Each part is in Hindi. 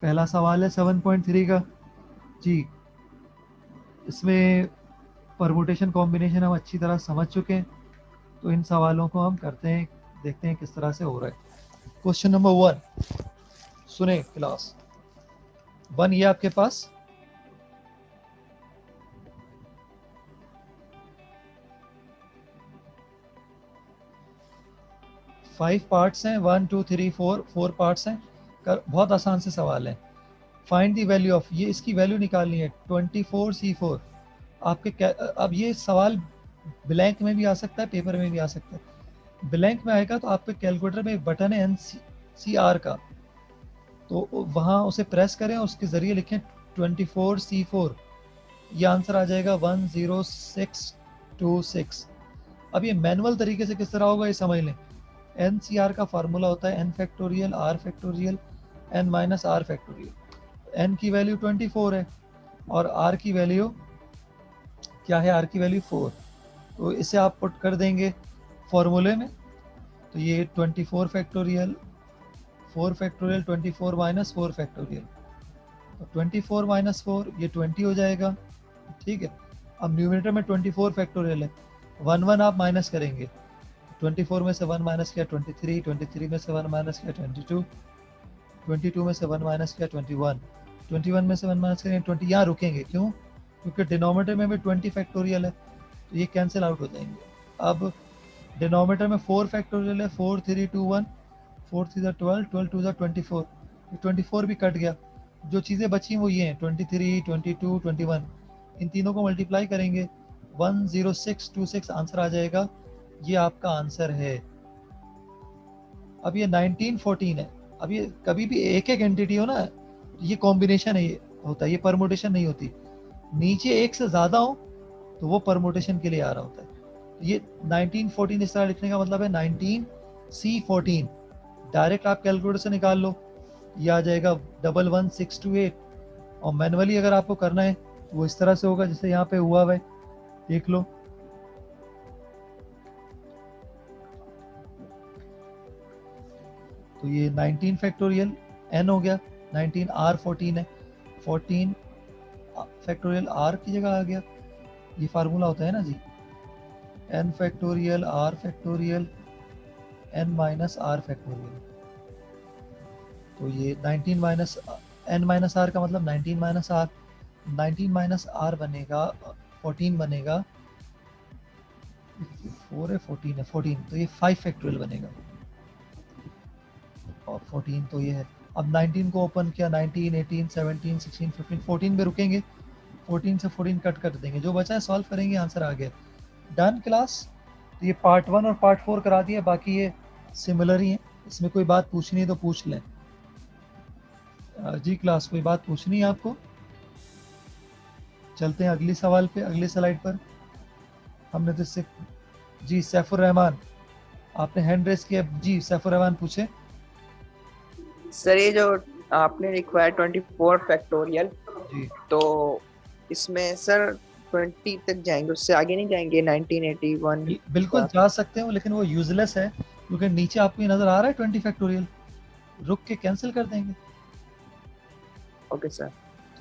पहला सवाल है 7.3 का जी। इसमें परमुटेशन कॉम्बिनेशन हम अच्छी तरह समझ चुके हैं, तो इन सवालों को हम करते हैं, देखते हैं किस तरह से हो रहा है। क्वेश्चन नंबर 1 सुने क्लास 1, ये आपके पास 5 पार्ट्स हैं, 1 2 3 4 पार्ट्स हैं। बहुत आसान से सवाल है। फाइंड दी वैल्यू ऑफ, ये इसकी वैल्यू निकालनी है 24C4 आपके। अब ये सवाल ब्लैंक में भी आ सकता है, पेपर में भी आ सकता है। ब्लैंक में आएगा तो आपके कैलकुलेटर में एक बटन है NCR का, तो वहाँ उसे प्रेस करें, उसके ज़रिए लिखें 24C4, ये आंसर आ जाएगा 10626। अब ये मैनुअल तरीके से किस तरह होगा ये समझ लें। NCR का फार्मूला होता है n factorial r factorial n minus r factorial. n की वैल्यू 24 है और r की वैल्यू क्या है, r की वैल्यू 4, तो इसे आप पुट कर देंगे फॉर्मूले में, तो ये 24 फैक्टोरियल 4 फैक्टोरियल 24 माइनस 4 फैक्टोरियल, तो 24 माइनस 4 ये 20 हो जाएगा। ठीक है, अब न्यूमरेटर में 24 फैक्टोरियल है, 1 आप माइनस करेंगे, 24 में से 1 माइनस किया 23, 23 में से 1 माइनस किया 22, 22 में से 1 माइनस किया 21, 21 में से 1 माइनस करेंगे 20। यहाँ रुकेंगे क्यों, क्योंकि डिनोमिनेटर में भी 20 फैक्टोरियल है, तो ये कैंसिल आउट हो जाएंगे। अब डिनोमिनेटर में 4 फैक्टोरियल है, 4 3 2 1, 4 3 12, 12 2 24, 24 भी कट गया। जो चीज़ें बची वो ये हैं 23 22 21, इन तीनों को मल्टीप्लाई करेंगे 10626 आंसर आ जाएगा। ये आपका आंसर है। अब ये 1914 है। अब ये कभी भी एक एक एंटिटी हो ना, ये कॉम्बिनेशन है, ये होता है, ये परमुटेशन नहीं होती। नीचे एक से ज़्यादा हो तो वो परमुटेशन के लिए आ रहा होता है। तो ये 1914 इस तरह लिखने का मतलब है 19C14। डायरेक्ट आप कैलकुलेटर से निकाल लो, ये आ जाएगा 11628। और मैनुअली अगर आपको करना है तो वो इस तरह से होगा जैसे यहाँ पे हुआ है, देख लो। तो ये 19 फैक्टोरियल n हो गया, 19 r 14 है, 14 फैक्टोरियल r की जगह आ गया। ये फार्मूला होता है ना जी, n factorial r factorial n minus r factorial. तो ये 19 माइनस n माइनस आर का मतलब 19 माइनस आर, 19 माइनस आर बनेगा 14 बनेगा, 4 है 14 है 14, तो ये 5 फैक्टोरियल बनेगा और 14 तो ये है। अब 19 को ओपन किया, 19 18 17 16 15 14 पे रुकेंगे, 14 से 14 कट कर देंगे, जो बचा है सॉल्व करेंगे, आंसर आ गया। Done class. तो ये पार्ट 1 और पार्ट 4 करा दिया, बाकी ये सिमिलर ही है, इसमें कोई बात पूछनी है तो पूछ लें। जी क्लास, कोई बात पूछनी है आपको? चलते हैं अगली सवाल पे, अगली स्लाइड पर। हमने तो इससे जी सैफुर रहमान, आपने हैंड रेस किया जी, सैफुर रहमान पूछे। सर ये जो आपने लिखवाया 24 फैक्टोरियल, जी तो इसमें सर 20 तक जाएंगे, उससे आगे नहीं जाएंगे 1981 के बिल्कुल बाद? जा सकते हो, लेकिन वो यूजलेस है, क्योंकि नीचे आपको ये नजर आ रहा है 20 फैक्टोरियल, रुक के कैंसिल कर देंगे। Okay sir.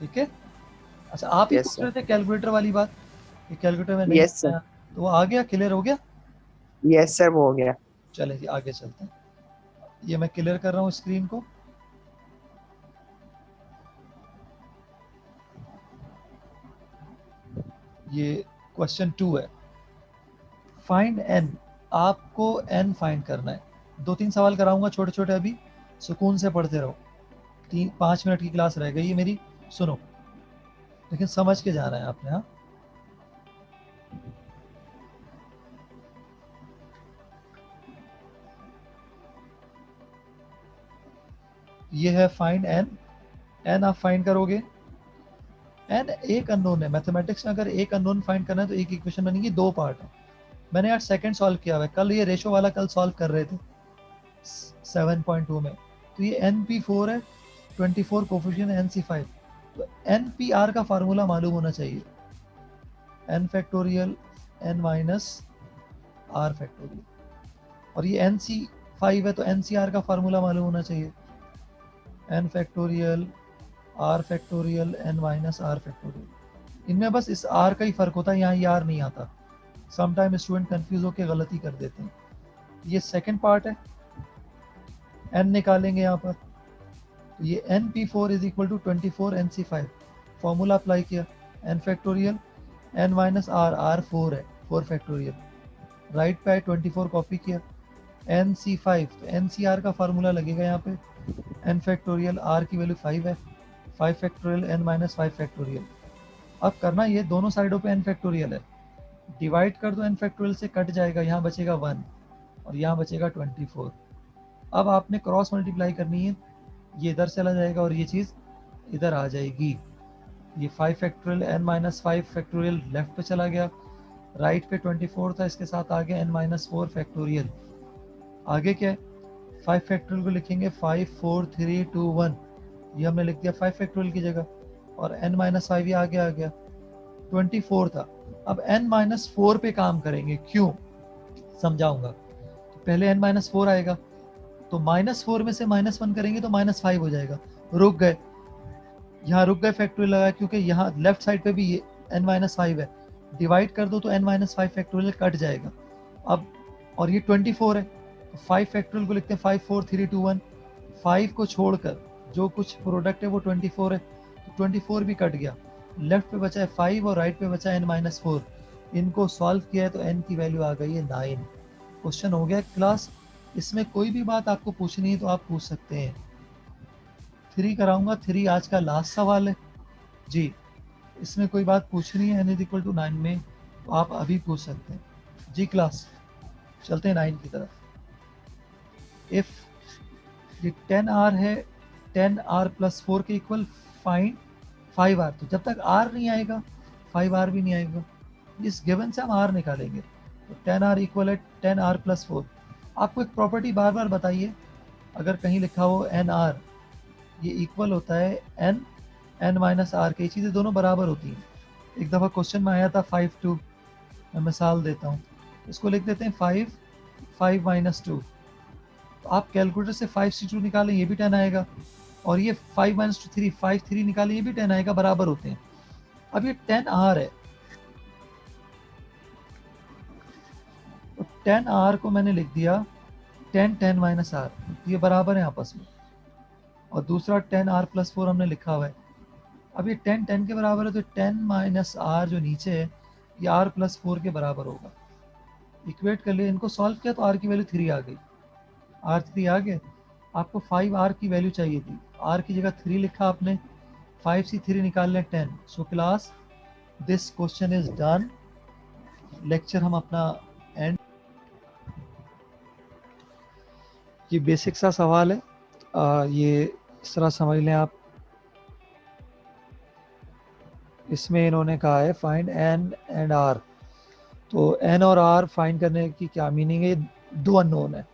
ठीक है। अच्छा, आप ही यस पूछ सर। रहे थे कैलकुलेटर वाली बात, ये कैलकुलेटर में नहीं यस सर। आया, तो वो आ गया, क्लियर हो गया। यस सर, वो हो गया। चले जी आगे चलते हैं। ये मैं क्लियर कर रहा हूँ स्क्रीन को। ये क्वेश्चन 2 है, फाइंड n। आपको n फाइंड करना है। 2-3 सवाल कराऊंगा छोटे छोटे, अभी सुकून से पढ़ते रहो। 3-5 मिनट की क्लास रह गई है मेरी, सुनो, लेकिन समझ के जाना है आपने। हाँ, ये है फाइंड n। n आप फाइंड करोगे, n एक अननोन है। मैथमेटिक्स में अगर एक अननोन फाइंड करना है तो एक इक्वेशन बनेगी, 2 पार्ट है। मैंने यार सेकंड सॉल्व किया हुआ है, कल ये रेशो वाला कल सॉल्व कर रहे थे 7.2 में। तो ये NP4 है, 24 कोफिशिएंट है NC5, तो NPR का फार्मूला मालूम होना चाहिए, n factorial n minus r factorial. और ये NC5 है तो NCR का फार्मूला मालूम होना चाहिए, n factorial r factorial N minus r factorial. इनमें बस इस आर का ही फर्क होता है, यहाँ ये आर नहीं आता। समटाइम स्टूडेंट कंफ्यूज होकर गलती कर देते हैं। ये सेकंड पार्ट है, एन निकालेंगे यहाँ पर, तो ये N P four is equal to 24 N C five, formula apply किया, N factorial N minus R, R 4 है, 4 फैक्टोरियल, राइट पे 24 कॉपी किया, एन सी फाइव, तो एन सी आर का फार्मूला लगेगा यहाँ पे, एन फैक्टोरियल, आर की वैल्यू 5 है, 5 फैक्टोरियल एन माइनस 5 फैक्टोरियल। अब करना ये दोनों साइडों पे एन फैक्टोरियल है, डिवाइड कर दो, एन फैक्टोरियल से कट जाएगा, यहाँ बचेगा 1 और यहाँ बचेगा 24। अब आपने क्रॉस मल्टीप्लाई करनी है, ये इधर चला जाएगा और ये चीज़ इधर आ जाएगी। ये 5 factorial N minus 5 factorial left पे चला गया, राइट पे 24 था, इसके साथ आ गया एन माइनस 4 फैक्टोरियल। आगे क्या है, 5 फैक्टोरियल को लिखेंगे 5 4 3 2 1, ये हमने लिख दिया 5 फैक्टोरियल की जगह, और n माइनस 5 ये आगे आ गया, 24 था। अब n माइनस 4 पे काम करेंगे, क्यों समझाऊंगा। तो पहले n माइनस 4 आएगा, तो माइनस 4 में से माइनस 1 करेंगे तो माइनस 5 हो जाएगा, रुक गए, यहाँ रुक गए फैक्टोरियल लगा, क्योंकि यहाँ लेफ्ट साइड पे भी ये n माइनस 5 है, डिवाइड कर दो तो n माइनस 5 फैक्टोरियल कट जाएगा। अब और ये 24 है, तो 5 फैक्टोरियल को लिखते हैं 5 4 3 2 1, 5 को छोड़कर जो कुछ प्रोडक्ट है वो 24 है, तो 24 भी कट गया, लेफ्ट पे बचा है 5 और राइट पे बचा है n माइनस 4। इनको सॉल्व किया है तो n की वैल्यू आ गई है 9। क्वेश्चन हो गया क्लास। इसमें कोई भी बात आपको पूछनी है तो आप पूछ सकते हैं। 3 कराऊंगा, 3 आज का लास्ट सवाल है जी। इसमें कोई बात पूछनी है n इज इक्वल टू 9 में तो आप अभी पूछ सकते हैं जी क्लास। चलते हैं 9 की तरफ। इफ ये 10r है, 10r प्लस 4 के इक्वल, फाइंड 5r। तो जब तक r नहीं आएगा 5r भी नहीं आएगा, इस गिवन से हम r निकालेंगे। तो 10r इक्वल है 10r प्लस 4। आपको एक प्रॉपर्टी बार बार बताइए, अगर कहीं लिखा हो nr, ये इक्वल होता है n माइनस आर के, चीज़ें दोनों बराबर होती हैं। एक दफ़ा क्वेश्चन में आया था 5 2, मैं मिसाल देता हूँ, इसको लिख देते हैं 5 5 माइनस 2। तो आप कैलकुलेटर से 5 से 2 निकालें, ये भी 10 आएगा, और ये 5 माइनस 2 3, 5 3 निकालें, ये भी 10 आएगा, बराबर होते हैं। अब ये 10r है, तो 10r को मैंने लिख दिया 10 10 माइनस आर, ये बराबर है आपस में, और दूसरा 10r प्लस 4 हमने लिखा हुआ है। अब ये 10 10 के बराबर है, तो 10 माइनस आर जो नीचे है ये r प्लस 4 के बराबर होगा। इक्वेट कर लिए, इनको सॉल्व किया तो r की वैल्यू 3 आ गई, r 3 आ गए। आपको 5r की वैल्यू चाहिए थी, r की जगह 3 लिखा आपने, 5 से 3 निकाल लें 10। So class this question is done. Lecture हम अपना एंड, ये बेसिक सा सवाल है, ये इस तरह समझ लें आप। इसमें इन्होंने कहा है फाइंड n एंड r, तो n और r फाइंड करने की क्या मीनिंग है, दो अननोन है,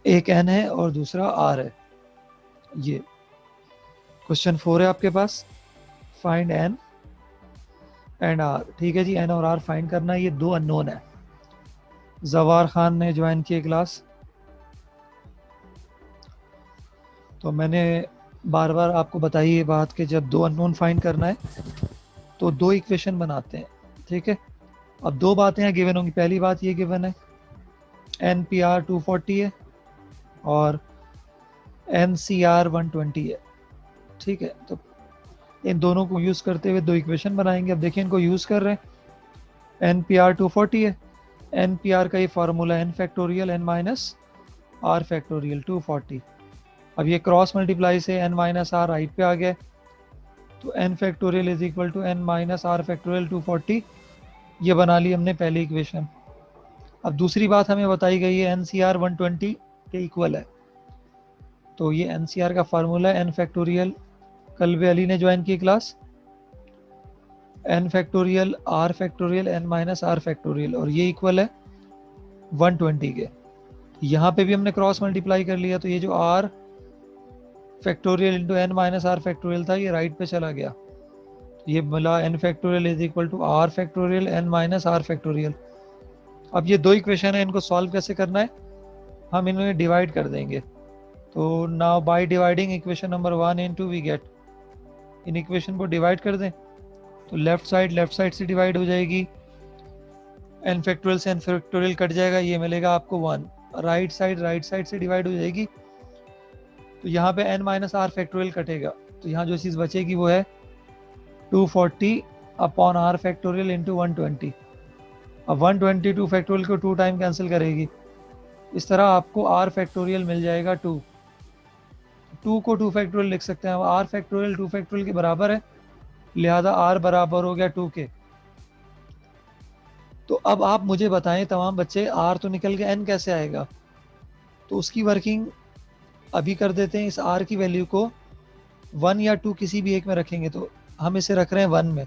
एक n है और दूसरा r है। ये क्वेश्चन 4 है आपके पास, फाइंड n एंड r, ठीक है जी, n और r फाइंड करना है, ये दो अननोन है। जवार खान ने ज्वाइन किए क्लास, तो मैंने बार बार आपको बताई ये बात कि जब दो अननोन फाइंड करना है तो दो इक्वेशन बनाते हैं, ठीक है। अब दो बातें हैं गिवन होंगी, पहली बात ये गिवन है NPR 240 है और NCR 120 है, ठीक है। तो इन दोनों को यूज़ करते हुए दो इक्वेशन बनाएंगे। अब देखिए इनको यूज़ कर रहे हैं, NPR 240 है, NPR का ये formula n factorial n minus r factorial 240। अब ये क्रॉस मल्टीप्लाई से n माइनस आर राइट पे आ गया, तो n factorial is equal to n minus r factorial 240, ये बना ली हमने पहली इक्वेशन। अब दूसरी बात हमें बताई गई है NCR 120 के इक्वल है, तो ये NCR का फार्मूला है n फैक्टोरियल, कल भी अली ने ज्वाइन की class, n factorial r factorial n minus r factorial, और ये इक्वल है 120 के। यहाँ पे भी हमने क्रॉस मल्टीप्लाई कर लिया, तो ये जो r factorial into n minus r factorial था ये राइट पे चला गया, ये मिला n factorial is equal to r factorial n minus r factorial. अब ये दो इक्वेशन है, इनको सॉल्व कैसे करना है, हम इन्हें डिवाइड कर देंगे, तो now by dividing equation number 1 into we get, इन इक्वेशन को डिवाइड कर दें तो लेफ्ट साइड से डिवाइड हो जाएगी, n फैक्टोरियल से n फैक्टोरियल कट जाएगा, ये मिलेगा आपको 1। राइट साइड से डिवाइड हो जाएगी, तो यहाँ पे n माइनस आर फैक्टोरियल कटेगा, तो यहाँ जो चीज़ बचेगी वो है 240 अपॉन आर फैक्टोरियल इंटू 120। अब 122 फैक्टोरियल को 2 टाइम कैंसिल करेगी, इस तरह आपको आर फैक्टोरियल मिल जाएगा 2। 2 को 2 फैक्टोरियल लिख सकते हैं, अब आर फैक्टोरियल 2 फैक्टोरियल के बराबर है, लिहाजा आर बराबर हो गया 2 के। तो अब आप मुझे बताएं तमाम बच्चे, आर तो निकल गया, एन कैसे आएगा? तो उसकी वर्किंग अभी कर देते हैं। इस आर की वैल्यू को 1 या 2 किसी भी एक में रखेंगे, तो हम इसे रख रहे हैं 1 में,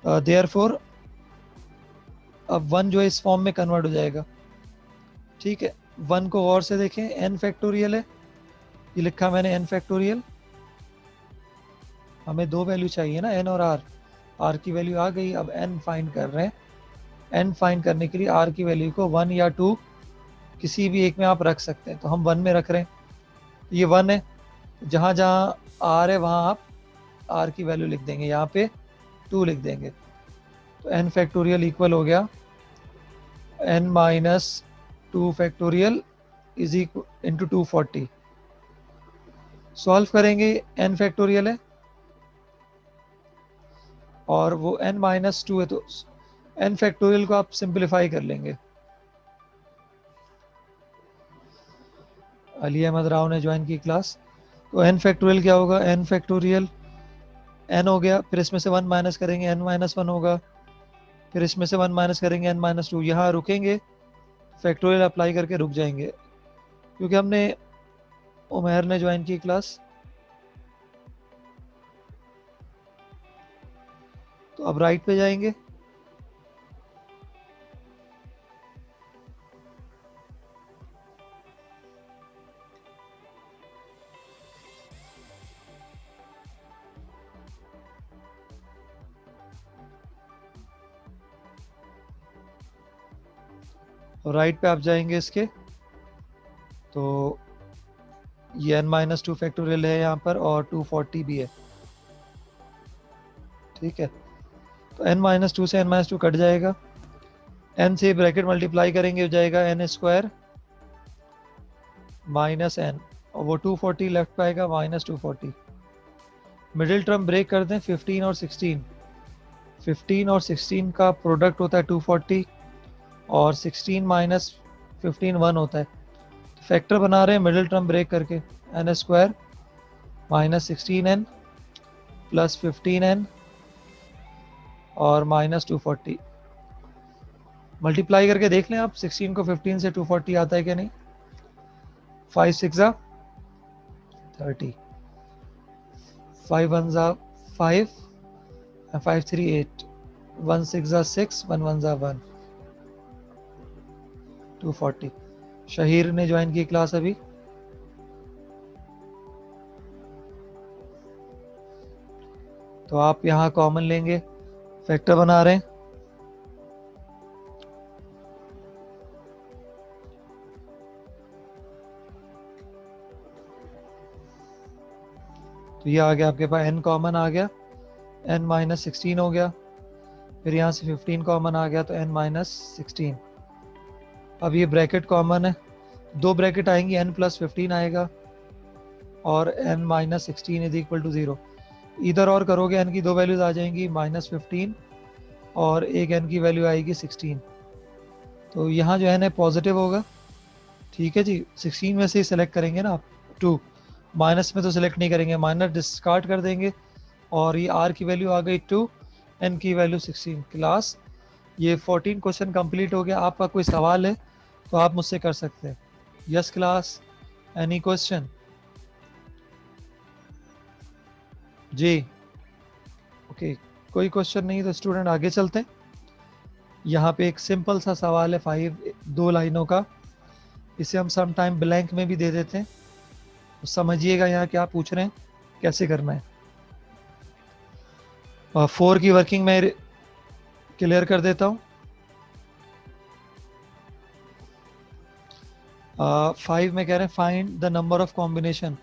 देयरफॉर अब 1 जो है इस फॉर्म में कन्वर्ट हो जाएगा। ठीक है, 1 को और से देखें, n फैक्टोरियल है, ये लिखा मैंने n फैक्टोरियल। हमें दो वैल्यू चाहिए ना, n और r। r की वैल्यू आ गई, अब n फाइंड कर रहे हैं। n फाइंड करने के लिए r की वैल्यू को 1 या 2 किसी भी एक में आप रख सकते हैं, तो हम 1 में रख रहे हैं। ये 1 है, जहाँ जहाँ r है वहाँ आप r की वैल्यू लिख देंगे, यहाँ पे 2 लिख देंगे, तो n फैक्टोरियल इक्वल हो गया n minus 2 factorial is equal into 240। Solve करेंगे, n फैक्टोरियल है और वो n माइनस 2 है, तो n फैक्टोरियल को आप सिंप्लीफाई कर लेंगे। अली अहमद राव ने ज्वाइन की क्लास। तो n फैक्टोरियल क्या होगा, n फैक्टोरियल n हो गया, फिर इसमें से 1 माइनस करेंगे n माइनस 1 होगा, फिर इसमें से 1 माइनस करेंगे n माइनस 2। यहाँ रुकेंगे, फैक्टोरियल अप्लाई करके रुक जाएंगे, क्योंकि हमने उमैर ने ज्वाइन की क्लास। तो अब राइट पे जाएंगे, और राइट पे आप जाएंगे इसके, तो ये n माइनस 2 फैक्टोरियल है यहाँ पर, और 240 भी है। ठीक है, तो n माइनस 2 से n माइनस 2 कट जाएगा, n से ब्रैकेट मल्टीप्लाई करेंगे, हो जाएगा n स्क्वायर माइनस n, और वो 240 लेफ्ट पे आएगा माइनस 240। मिडिल टर्म ब्रेक कर दें, 15 और 16, 15 और 16 का प्रोडक्ट होता है 240, और 16 माइनस 15 1 होता है। फैक्टर बना रहे हैं मिडिल टर्म ब्रेक करके, n square minus 16n plus 15n और माइनस 240। मल्टीप्लाई करके देख लें आप, 16 को 15 से 240 आता है कि नहीं। 5 6 30, 5 1 5, 5 3 8, 1 6 6, 1 1 1, 240। शहीर ने ज्वाइन की क्लास अभी। तो आप यहाँ कॉमन लेंगे, फैक्टर बना रहे हैं, तो ये आ गया आपके पास, n कॉमन आ गया, n माइनस 16 हो गया, फिर यहाँ से 15 कॉमन आ गया, तो n माइनस 16। अब ये ब्रैकेट कॉमन है, दो ब्रैकेट आएंगी, n प्लस 15 आएगा और n minus 16 is equal to 0। इधर और करोगे n की दो वैल्यूज आ जाएंगी, माइनस 15 और एक n की वैल्यू आएगी 16। तो यहाँ जो है पॉजिटिव होगा। ठीक है जी, 16 में से ही सिलेक्ट करेंगे ना आप, 2 माइनस में तो सिलेक्ट नहीं करेंगे, माइनस डिस्कार्ड कर देंगे, और ये r की वैल्यू आ गई 2, n की वैल्यू 16। क्लास ये 14 क्वेश्चन कंप्लीट हो गया। आपका कोई सवाल है तो आप मुझसे कर सकते हैं। Yes class, any question? जी ओके, कोई क्वेश्चन नहीं तो स्टूडेंट आगे चलते हैं। यहाँ पे एक सिंपल सा सवाल है 2 लाइनों का, इसे हम सम टाइम ब्लैंक में भी दे देते हैं, तो समझिएगा यहाँ क्या पूछ रहे हैं, कैसे करना है। 4 की वर्किंग में क्लियर कर देता हूँ। 5 में कह रहे हैं find the number of combination,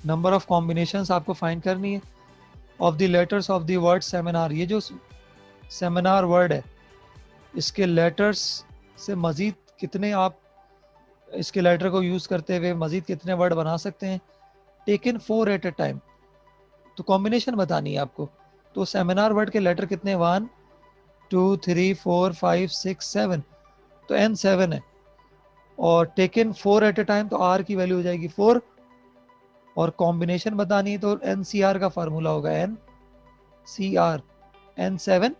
number of combinations आपको फाइंड करनी है of the letters of the word seminar. ये जो सेमिनार वर्ड है इसके लेटर्स से मज़ीद कितने आप इसके लेटर को यूज़ करते हुए मज़ीद कितने वर्ड बना सकते हैं, टेकन 4 एट अ टाइम। तो कॉम्बिनेशन बतानी है आपको। तो सेमिनार वर्ड के लेटर कितने, 1 2 3 4 5 6 7, तो एन 7 है। और टेकन 4 एट अ टाइम, तो आर की वैल्यू हो जाएगी 4। और कॉम्बिनेशन बतानी है तो एन सी आर का फार्मूला होगा n C r, n 7,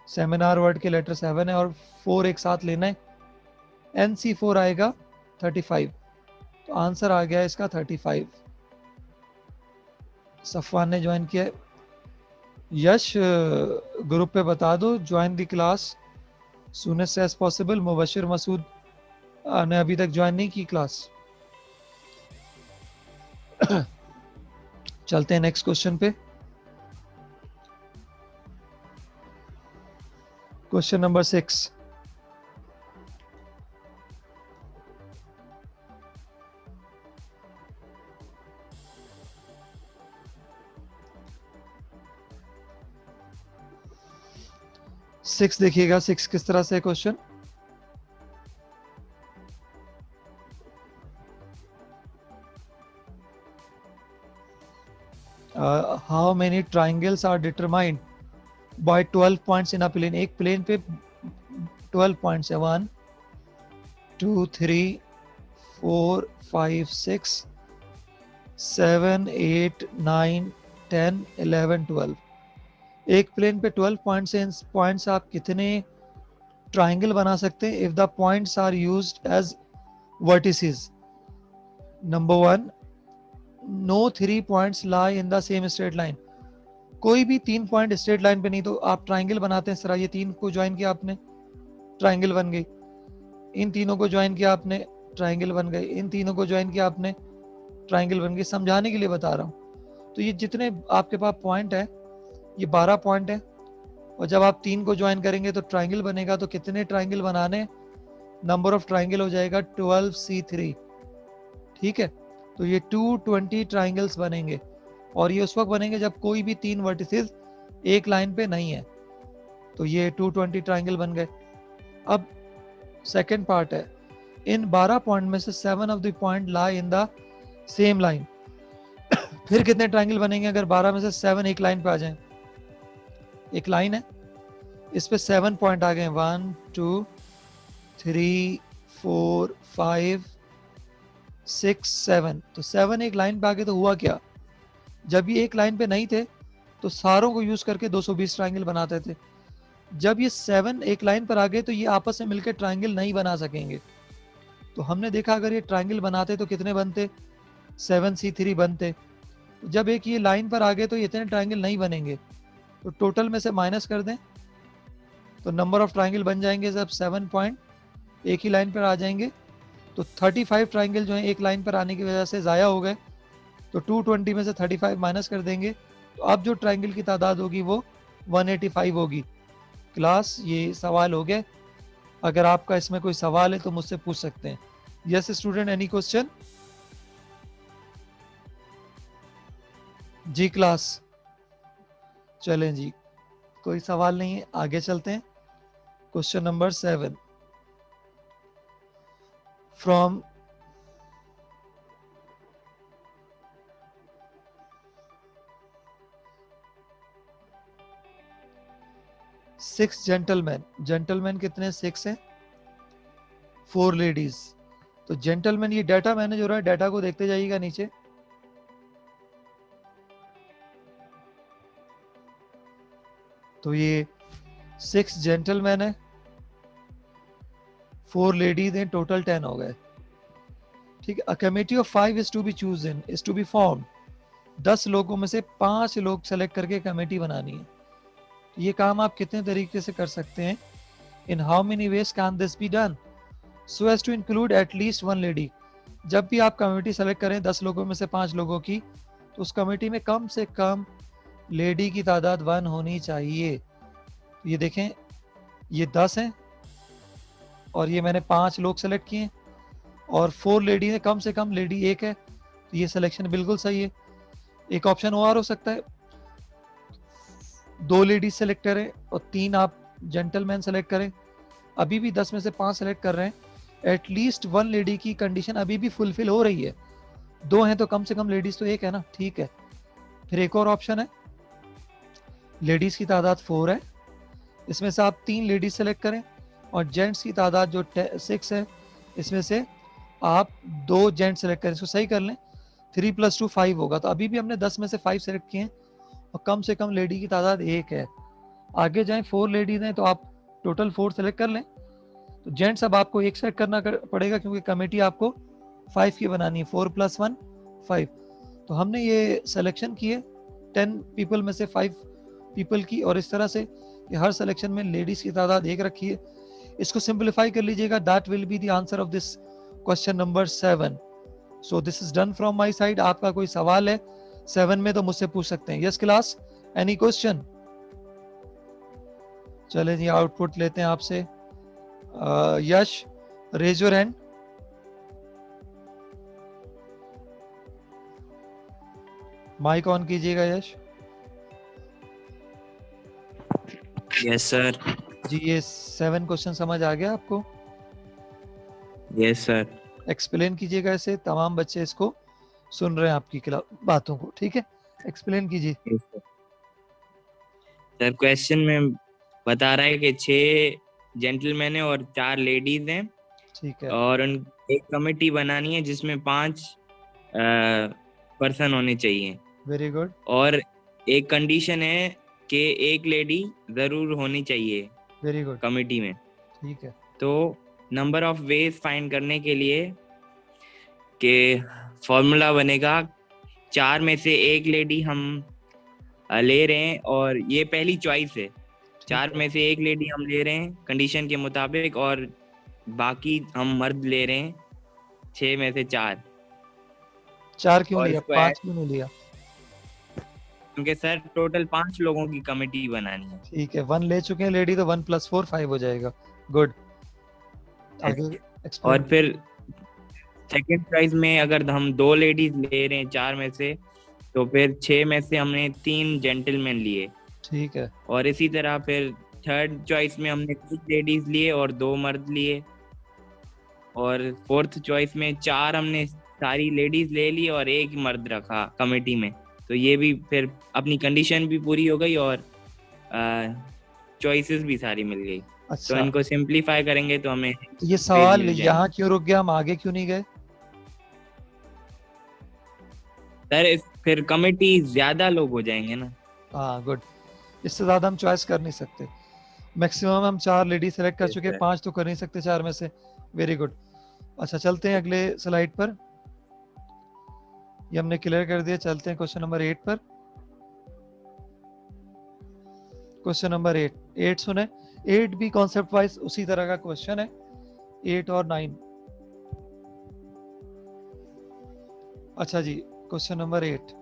seminar word के लेटर 7 है और 4 एक साथ लेना है, एन सी 4 आएगा 35। तो आंसर आ गया इसका 35। सफ़वान ने ज्वाइन किया है। यश ग्रुप पे बता दो join the class soonest as possible. Mubashir Masood ने अभी तक ज्वाइन नहीं की क्लास। चलते हैं नेक्स्ट क्वेश्चन पे। Question number 6। सिक्स देखिएगा, 6 किस तरह से क्वेश्चन। How many triangles are determined by 12 points in a plane. एक प्लेन पे 12 पॉइंट्स है, 1 2 3 4 5 6 7 8 9 10 11 12। एक प्लेन पे 12 पॉइंट्स हैं। इन पॉइंट्स आप कितने ट्राइंगल बना सकते हैं if the points are used as vertices. Number 1, no 3 points lie in the same straight line. कोई भी 3 पॉइंट स्ट्रेट लाइन पे नहीं, तो आप ट्राइंगल बनाते हैं। इस तरह ये 3 को ज्वाइन किया आपने, ट्राइंगल बन गई। इन तीनों को ज्वाइन किया आपने, ट्राइंगल बन गए। इन तीनों को ज्वाइन किया आपने, ट्राइंगल बन गई। समझाने के लिए बता रहा हूँ। तो ये जितने आपके पास पॉइंट है ये 12 पॉइंट है। और जब आप 3 को ज्वाइन करेंगे तो ट्राइंगल बनेगा। तो कितने ट्राइंगल बनाने, नंबर ऑफ ट्राइंगल हो जाएगा 12C3। ठीक है, तो ये 220 ट्राइंगल्स बनेंगे। और ये उस वक्त बनेंगे जब कोई भी 3 वर्टिसेस एक लाइन पे नहीं है। तो ये 220 ट्राइंगल बन गए। अब सेकेंड पार्ट है, इन 12 पॉइंट में से 7 of the point lie in the same line. फिर कितने ट्राइंगल बनेंगे अगर 12 में से 7 एक लाइन पे आ जाएं। एक लाइन है, इस पे 7 पॉइंट आ गए, 1 2 3 4 5 6 7। तो 7 एक लाइन पे आ गए। तो हुआ क्या, जब ये एक लाइन पे नहीं थे तो सारों को यूज करके 220 ट्राइंगल बनाते थे। जब ये 7 एक लाइन पर आ गए तो ये आपस में मिलकर ट्राइंगल नहीं बना सकेंगे। तो हमने देखा अगर ये ट्राइंगल बनाते तो कितने बनते, 7C3 बनते। तो जब एक ये लाइन पर आ गए तो ये इतने ट्राइंगल नहीं बनेंगे। तो टोटल में से माइनस कर दें तो नंबर ऑफ ट्राइंगल बन जाएंगे जब 7 पॉइंट एक ही लाइन पर आ जाएंगे। तो 35 ट्राइंगल जो है एक लाइन पर आने की वजह से ज़ाया हो गए। तो 220 में से 35 माइनस कर देंगे तो अब जो ट्राइंगल की तादाद होगी वो 185 होगी। क्लास ये सवाल हो गए। अगर आपका इसमें कोई सवाल है तो मुझसे पूछ सकते हैं। Yes student, any question? जी क्लास, चलें जी, कोई सवाल नहीं है, आगे चलते हैं। Question number 7 from six gentleman. Gentleman कितने, 6 हैं, 4 लेडीज। तो जेंटलमैन, ये डाटा मैनेज हो रहा है, डाटा को देखते जाइएगा नीचे। तो ये 6 जेंटलमैन है, 4 लेडीज हैं, टोटल 10 हो गए। ठीक है, a committee of 5 is to be chosen, is to be form. 10 लोगों में से 5 लोग सेलेक्ट करके कमेटी बनानी है। ये काम आप कितने तरीके से कर सकते हैं, in how many ways can this be done so as to include at least 1 lady. जब भी आप कमेटी सेलेक्ट करें 10 लोगों में से 5 लोगों की, तो उस कमेटी में कम से कम लेडी की तादाद 1 होनी चाहिए। तो ये देखें, ये 10 हैं और ये मैंने 5 लोग सेलेक्ट किए। और 4 लेडी है, कम से कम लेडी एक है, तो ये सिलेक्शन बिल्कुल सही है। एक ऑप्शन और हो सकता है, 2 लेडीज सेलेक्ट करें और 3 आप जेंटलमैन सेलेक्ट करें, अभी भी 10 में से 5 सेलेक्ट कर रहे हैं, एटलीस्ट 1 लेडी की कंडीशन अभी भी फुलफिल हो रही है। 2 हैं तो कम से कम लेडीज तो एक है ना, ठीक है। फिर एक और ऑप्शन है, लेडीज की तादाद 4 है, इसमें से आप 3 लेडीज सेलेक्ट करें और जेंट्स की तादाद जो 6 है, इसमें से आप 2 जेंट्स सेलेक्ट करें। इसको सही कर लें, 3 + 2 5 होगा, तो अभी भी हमने 10 में से 5 सेलेक्ट किए हैं और कम से कम लेडी की तादाद एक है। आगे जाएं, 4 लेडीज हैं तो आप टोटल 4 सेलेक्ट कर लें। तो जेंट्स अब आपको एक सेलेक्ट करना पड़ेगा क्योंकि कमेटी आपको 5 की बनानी है, 4 + 1 5। तो हमने ये सिलेक्शन किए 10 पीपल में से 5 पीपल की, और इस तरह से कि हर सिलेक्शन में लेडीज की तादाद एक रखी है। इसको सिंप्लीफाई कर लीजिएगा, that will be the answer of this question number 7। So this is done from my side. आपका कोई सवाल है 7 में तो मुझसे पूछ सकते हैं। Yes class, any question? चले जी, आउटपुट लेते हैं आपसे। Yash, raise your hand. Mic on कीजिएगा यश। Yes sir. जी, ये 7 क्वेश्चन समझ आ गया आपको? Yes sir. एक्सप्लेन कीजिएगा इसे, तमाम बच्चे इसको सुन रहे हैं आपकी बातों को, ठीक है? एक्सप्लेन कीजिए। सर क्वेश्चन में बता रहा है कि 6 जेंटलमैन हैं और 4 लेडीज हैं, ठीक है, और एक कमेटी बनानी है जिसमें 5 पर्सन होने चाहिए, वेरी गुड, और एक कंडीशन है कि एक लेडी जरूर होनी चाहिए वेरी गुड, कमेटी में। ठीक है। तो नंबर ऑफ वेज फाइंड करने के लिए कि फॉर्मूला बनेगा 4 में से एक लेडी हम ले रहे हैं, और ये पहली चॉइस है। 4 में से एक लेडी हम ले रहे हैं कंडीशन के मुताबिक, और बाकी हम मर्द ले रहे हैं 6 में से 4। 4 क्यों और लिया, इसको 5 क्यों नहीं लिया? क्योंकि सर टोटल 5 लोगों की कमेटी बनानी है। ठीक है, 1 ले चुके हैं लेडी, तो 1 + 4 5 हो जाएगा। गुड, आगे और एक्सप्लेन। फिर सेकंड चॉइस में अगर हम 2 लेडीज ले रहे हैं 4 में से, तो फिर 6 में से हमने 3 जेंटलमैन लिए, ठीक है, और इसी तरह फिर थर्ड चॉइस में हमने 3 लेडीज लिए और 2 मर्द लिए, और फोर्थ चॉइस में 4 हमने सारी लेडीज ले ली और एक ही मर्द रखा कमेटी में। तो ये भी फिर अपनी कंडीशन भी पूरी हो गई और चॉइसेस भी सारी मिल गई। तो अच्छा। इनको सिंपलीफाई करेंगे तो हमें तो ये सवाल मिल जाएंगे। यहाँ क्यों रुक गया, हम आगे क्यों नहीं गए? सर फिर कमेटी ज्यादा लोग हो जाएंगे ना। हाँ, गुड, इससे ज़्यादा हम चॉइस कर नहीं सकते। मैक्सिमम हम 4 लेडी सेलेक्ट कर Yes, चुके हैं, sir. 5 तो कर नहीं सकते 4 में से। Very good. अच्छा, चलते हैं अगले स्लाइड पर। ये हमने क्लियर कर दिया, चलते हैं क्वेश्चन नंबर 8 पर। क्वेश्चन नंबर 8 सुने। 8 भी कॉन्सेप्ट वाइज उसी तरह का क्वेश्चन है, 8 और 9। अच्छा जी, क्वेश्चन नंबर 8।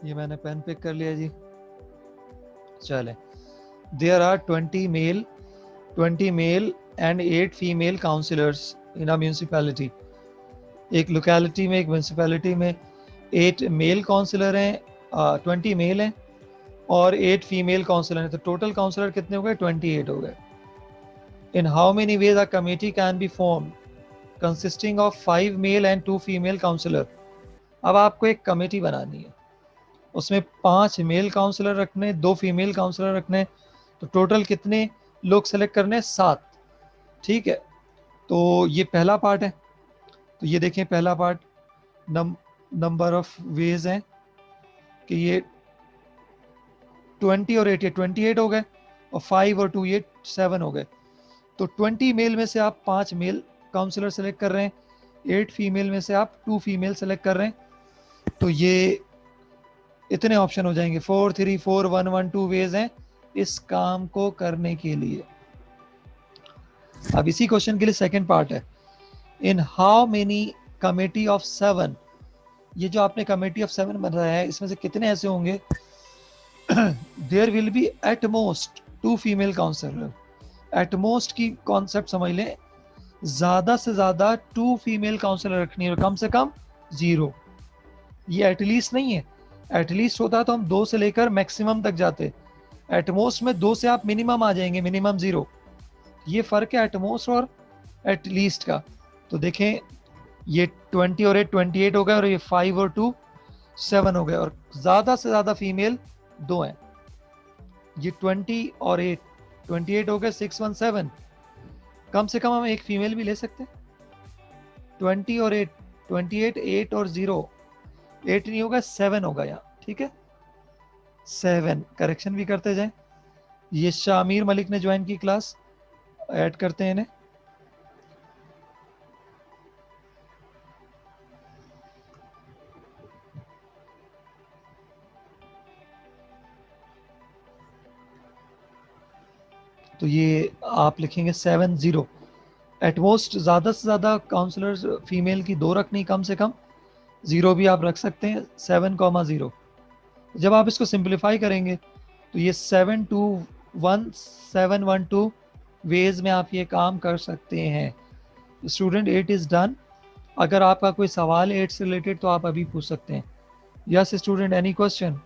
ये मैंने पेन पिक कर लिया जी। चले, there are 20 male and 8 female councillors in a municipality. एक लोकेलिटी में, एक म्यूनिसिपैलिटी में 8 मेल काउंसिलर हैं, 20 मेल हैं और 8 फीमेल काउंसिलर हैं। तो टोटल काउंसिलर कितने हो गए? 28 हो गए। In how many ways a committee can be form consisting of 5 male and 2 female councillor. अब आपको एक कमेटी बनानी है, उसमें 5 मेल काउंसलर रखने, 2 फीमेल काउंसलर रखने, तो टोटल कितने लोग सेलेक्ट करने? 7। ठीक है, तो ये पहला पार्ट है। तो ये देखें, पहला पार्ट नंबर ऑफ वेज हैं कि ये 20 और 8, 28 हो गए, और 5 और 2 ये 7 हो गए। तो 20 मेल में से आप 5 मेल काउंसलर सेलेक्ट कर रहे हैं, 8 फीमेल में से आप 2 फीमेल सेलेक्ट कर रहे हैं। तो ये इतने ऑप्शन हो जाएंगे, 4 3 4 1 1 2 वेज हैं इस काम को करने के लिए। अब इसी क्वेश्चन के लिए सेकंड पार्ट है, इन हाउ मेनी कमेटी ऑफ 7 ये जो आपने कमेटी ऑफ 7 बनाया है, इसमें से कितने ऐसे होंगे there will be at most 2 female councillor. At most की कॉन्सेप्ट समझ लें, ज्यादा से ज्यादा 2 फीमेल काउंसलर रखनी है, कम से कम 0। ये एटलीस्ट नहीं है, एटलीस्ट होता तो हम 2 से लेकर मैक्सिमम तक जाते, एटमोस्ट में 2 से आप मिनिमम आ जाएंगे, मिनिमम 0। ये फर्क है एटमोस्ट और एटलीस्ट का। तो देखें ये 20 और 8 28 हो गए, और ये 5 और 2 7 हो गए, और ज्यादा से ज्यादा फीमेल 2 हैं। ये 20 और 8 28 हो गए, 6 1 7, कम से कम हम एक फीमेल भी ले सकते हैं। 20 और 8 28, 8 और 0, 8 नहीं होगा 7 होगा यहाँ, ठीक है 7। करेक्शन भी करते जाएं। ये शामिर मलिक ने ज्वाइन की क्लास, ऐड करते हैं इन्हें। तो ये आप लिखेंगे 7 0। एटमोस्ट ज़्यादा से ज़्यादा काउंसलर्स फीमेल की 2 रखनी, कम से कम 0 भी आप रख सकते हैं, 7,0। जब आप इसको सिंप्लीफाई करेंगे तो ये 7 2 1 7 1 2 वेज में आप ये काम कर सकते हैं। Student 8 is done. अगर आपका कोई सवाल है 8 से रिलेटेड तो आप अभी पूछ सकते हैं। Yes student, any question?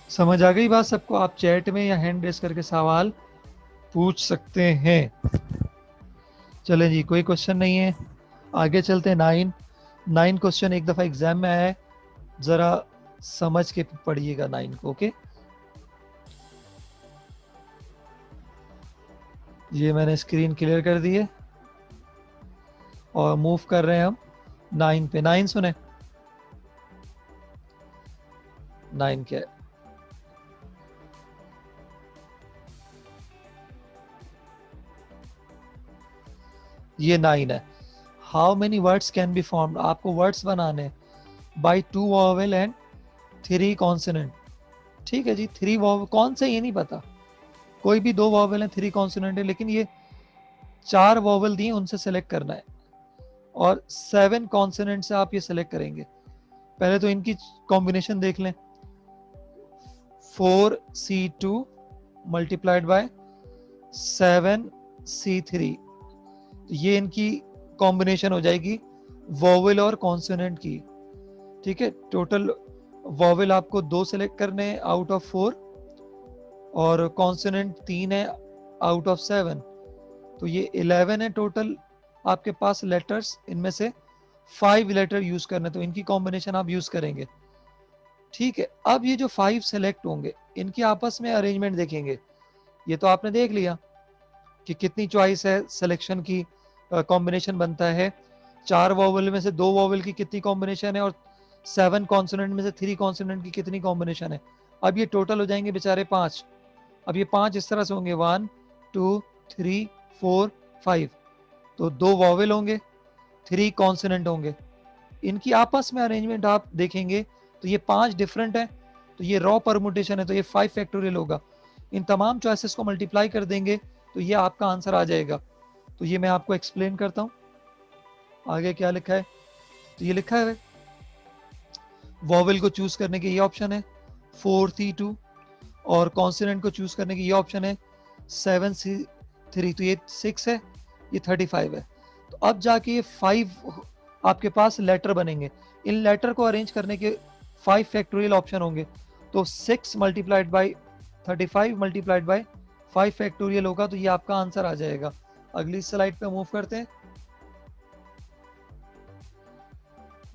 समझ आ गई बात सबको? आप चैट में या हैंड रेस करके सवाल पूछ सकते हैं। चलें जी, कोई क्वेश्चन नहीं है, आगे चलते हैं। 9 क्वेश्चन एक दफ़ा एग्जाम में आया है, ज़रा समझ के पढ़िएगा 9 को। ओके, ये मैंने स्क्रीन क्लियर कर दी है और मूव कर रहे हैं हम 9 पे। 9 सुने, 9 क्या है? ये 9 है। How many words can be formed? आपको वर्ड्स बनाने बाई 2 वॉवेल एंड 3 कॉन्सोनेंट। ठीक है जी, 3 वॉवेल कौन से ये नहीं पता, कोई भी 2 वॉवेल है, 3 कॉन्सोनेंट है, लेकिन ये 4 वॉवेल दिए उनसे सेलेक्ट करना है, और 7 कॉन्सोनेंट से आप ये सेलेक्ट करेंगे। पहले तो इनकी कॉम्बिनेशन देख लें, 4C2 मल्टीप्लाइड बाय 7C3, तो ये इनकी कॉम्बिनेशन हो जाएगी वॉवेल और कॉन्सोनेंट की। ठीक है, टोटल वॉवेल आपको 2 सेलेक्ट करने हैं आउट ऑफ 4, और कॉन्सोनेंट 3 है आउट ऑफ 7, तो ये 11 है टोटल आपके पास लेटर्स। इनमें से 5 लेटर यूज करने, तो इनकी कॉम्बिनेशन आप यूज करेंगे। ठीक है, अब ये जो 5 सेलेक्ट होंगे इनकी आपस में अरेंजमेंट देखेंगे। ये तो आपने देख लिया कि कितनी चॉइस है, सिलेक्शन की कॉम्बिनेशन बनता है। 4 वॉवेल में से 2 वॉवेल की कितनी कॉम्बिनेशन है, और 7 कॉन्सोनेंट में से 3 कॉन्सोनेंट की कितनी कॉम्बिनेशन है। अब ये टोटल हो जाएंगे बेचारे 5। अब ये 5 इस तरह से होंगे 1 2 3 4 5, तो 2 वॉवेल होंगे, 3 कॉन्सोनेंट होंगे। इनकी आपस में अरेंजमेंट आप देखेंगे तो ये 5 डिफरेंट है, तो ये रॉ परमुटेशन है, तो ये 5 फैक्टोरियल होगा। इन तमाम चॉइसेस को मल्टीप्लाई कर देंगे तो ये आपका आंसर आ जाएगा। तो ये मैं आपको एक्सप्लेन करता हूँ। आगे क्या लिखा है, तो ये लिखा है वॉवेल को चूज करने के ये ऑप्शन है 4C2, और कॉन्सोनेंट को चूज करने की ये ऑप्शन है 7C3, तो ये 6 है, ये 35 है। तो अब जाके ये 5 आपके पास लेटर बनेंगे। इन लेटर को अरेंज करने के 5 फैक्टोरियल ऑप्शन होंगे, तो 6 multiplied by 35 multiplied by 5 factorial होगा, तो ये आपका आंसर आ जाएगा। अगली स्लाइड पे मूव करते हैं।